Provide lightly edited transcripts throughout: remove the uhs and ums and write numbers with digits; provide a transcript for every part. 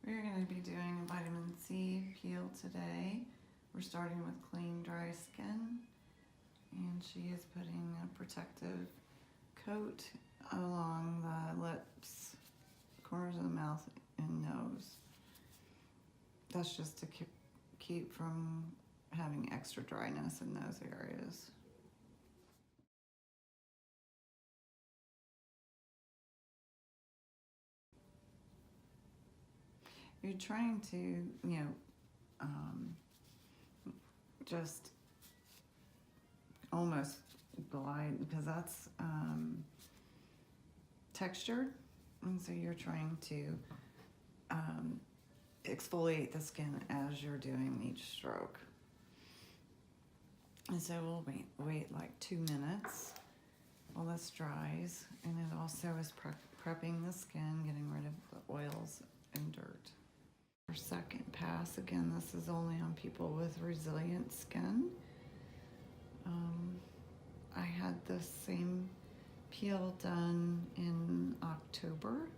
We're going to be doing a vitamin C peel today. We're starting with clean, dry skin, and she is putting a protective coat along the lips, corners of the mouth, and nose. That's just to keep from having extra dryness in those areas. You're trying to, just almost glide, because that's textured, and so you're trying to exfoliate the skin as you're doing each stroke. And so we'll wait like 2 minutes while this dries, and it also is prepping the skin, getting rid of the oils and dirt. Our second pass, again, this is only on people with resilient skin. I had the same peel done in October.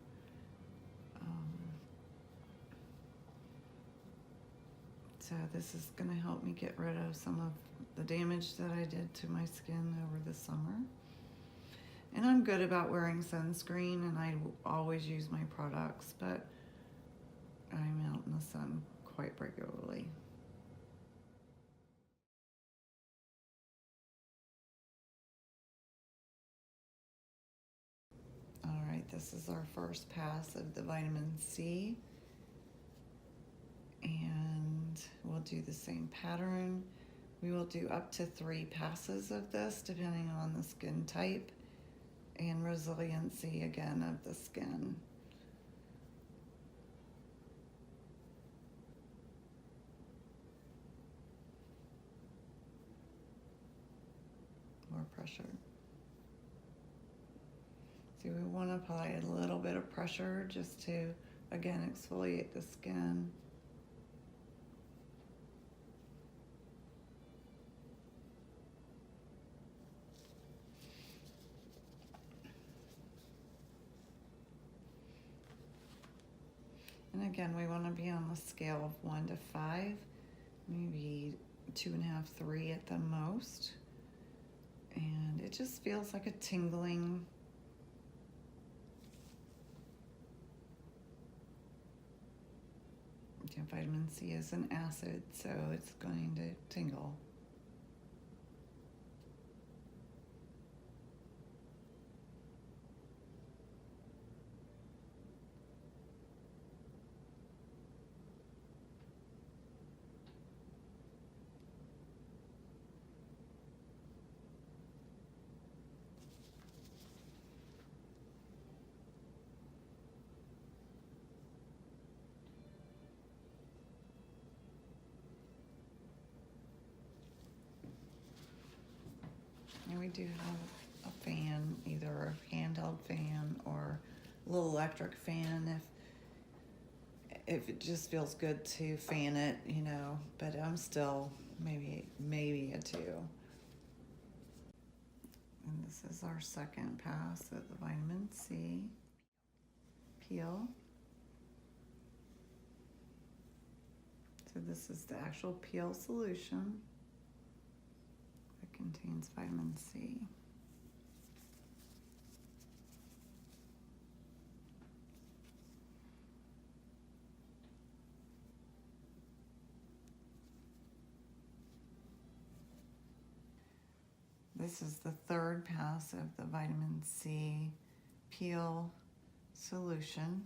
So this is going to help me get rid of some of the damage that I did to my skin over the summer. And I'm good about wearing sunscreen, and I always use my products, but I'm out in the sun quite regularly. All right, this is our first pass of the vitamin C, and we'll do the same pattern. We will do up to 3 passes of this, depending on the skin type and resiliency, again, of the skin. More pressure. So we want to apply a little bit of pressure just to, again, exfoliate the skin. And again, we want to be on the scale of 1 to 5, maybe 2.5, 3 at the most. And it just feels like a tingling. Vitamin C is an acid, so it's going to tingle. And we do have a fan, either a handheld fan or a little electric fan if it just feels good to fan it, but I'm still maybe a 2. And this is our second pass of the vitamin C peel. So this is the actual peel solution. Contains vitamin C. This is the third pass of the vitamin C peel solution.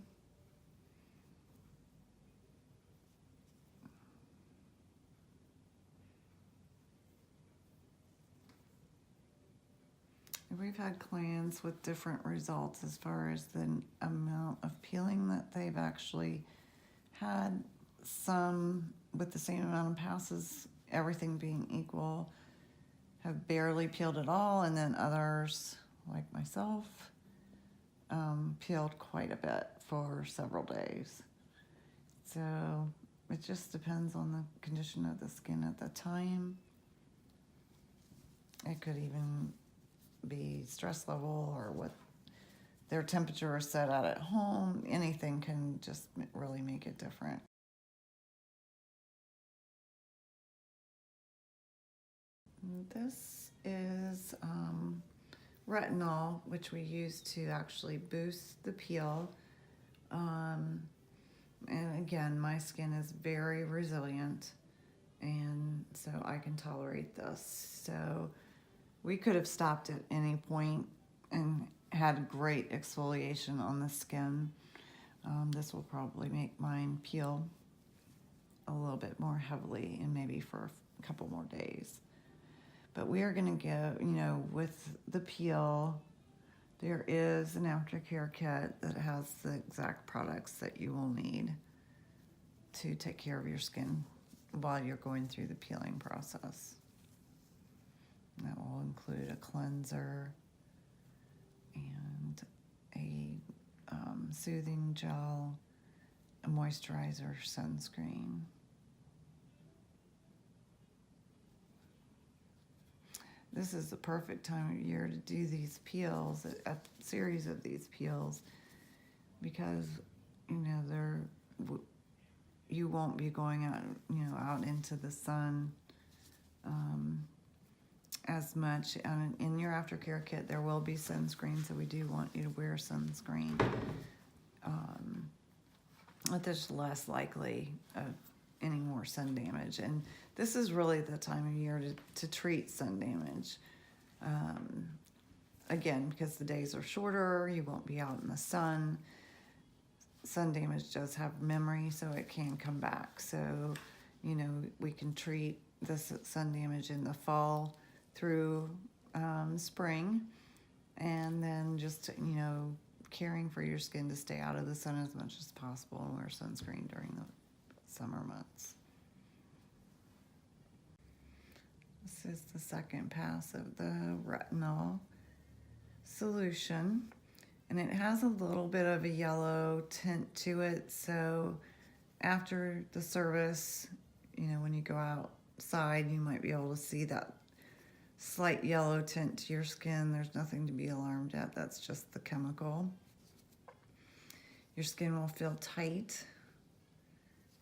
We've had clients with different results as far as the amount of peeling that they've actually had. Some with the same amount of passes, everything being equal, have barely peeled at all, and then others, like myself, peeled quite a bit for several days. So it just depends on the condition of the skin at the time. It could even be stress level or what their temperature is set out at home. Anything can just really make it different. This is retinol, which we use to actually boost the peel. And again, my skin is very resilient, and so I can tolerate this. So we could have stopped at any point and had great exfoliation on the skin. This will probably make mine peel a little bit more heavily and maybe for a couple more days. But we are going to give, with the peel, there is an aftercare kit that has the exact products that you will need to take care of your skin while you're going through the peeling process. And that will include a cleanser and a soothing gel, a moisturizer, sunscreen. This is the perfect time of year to do these peels, a series of these peels, because you won't be going out, out into the sun as much. And in your aftercare kit, there will be sunscreen, so we do want you to wear sunscreen. But there's less likely of any more sun damage, and this is really the time of year to treat sun damage. Again, because the days are shorter, you won't be out in the sun. Sun damage does have memory, so it can come back. So, we can treat this sun damage in the fall through spring, and then just, caring for your skin to stay out of the sun as much as possible and wear sunscreen during the summer months. This is the second pass of the retinol solution, and it has a little bit of a yellow tint to it. So after the service, when you go outside, you might be able to see that slight yellow tint to your skin. There's nothing to be alarmed at. That's just the chemical. Your skin will feel tight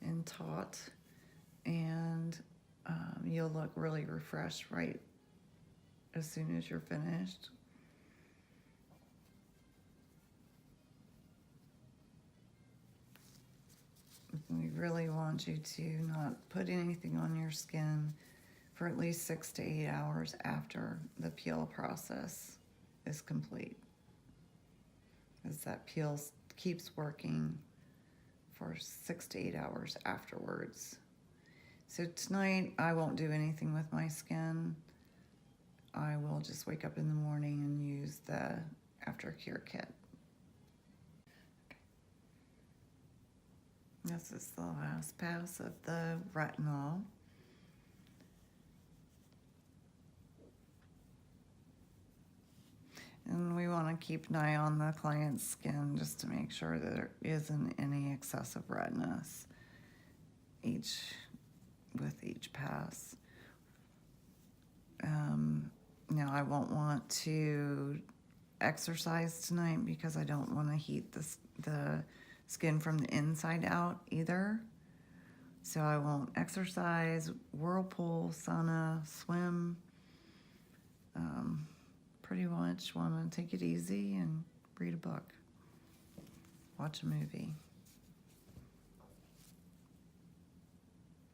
and taut, and you'll look really refreshed right as soon as you're finished. We really want you to not put anything on your skin for at least 6 to 8 hours after the peel process is complete, as that peel keeps working for 6 to 8 hours afterwards. So tonight I won't do anything with my skin. I will just wake up in the morning and use the aftercare kit. This is the last pass of the retinol. And we want to keep an eye on the client's skin just to make sure that there isn't any excessive redness with each pass. Now I won't want to exercise tonight because I don't want to heat the skin from the inside out either. So I won't exercise, whirlpool, sauna, swim. Pretty much want to take it easy and read a book, watch a movie,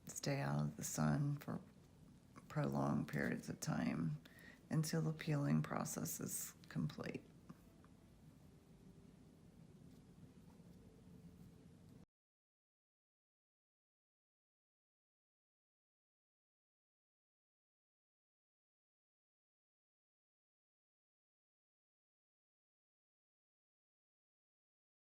stay out of the sun for prolonged periods of time until the peeling process is complete.